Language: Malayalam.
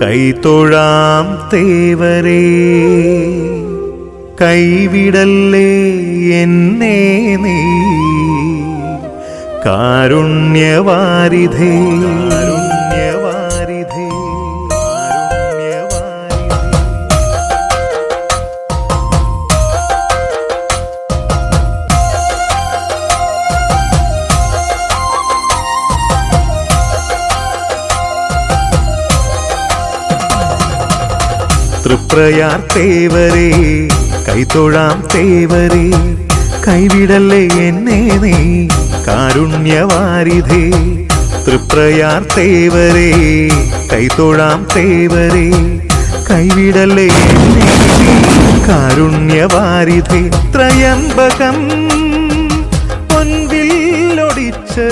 കൈതൊഴാം തേവരേ കൈവിടല്ലേ എന്നെ നീ കാരുണ്യവാരിധേ കാരുണ്യവാരിധേ തൃപ്രയാർ തേവരേ കൈതൊഴാം തേവരേ കൈവിടല്ലേ എന്നെ നീ കാരുണ്യവാരിധേ തൃപ്രയാർ തേവരേ കൈതൊഴാം തേവരേ കൈവിടല്ലേ എന്നെ നീ കാരുണ്യവാരിധേ ത്രയംബകം പൊൻവില്ലൊടിച്ച്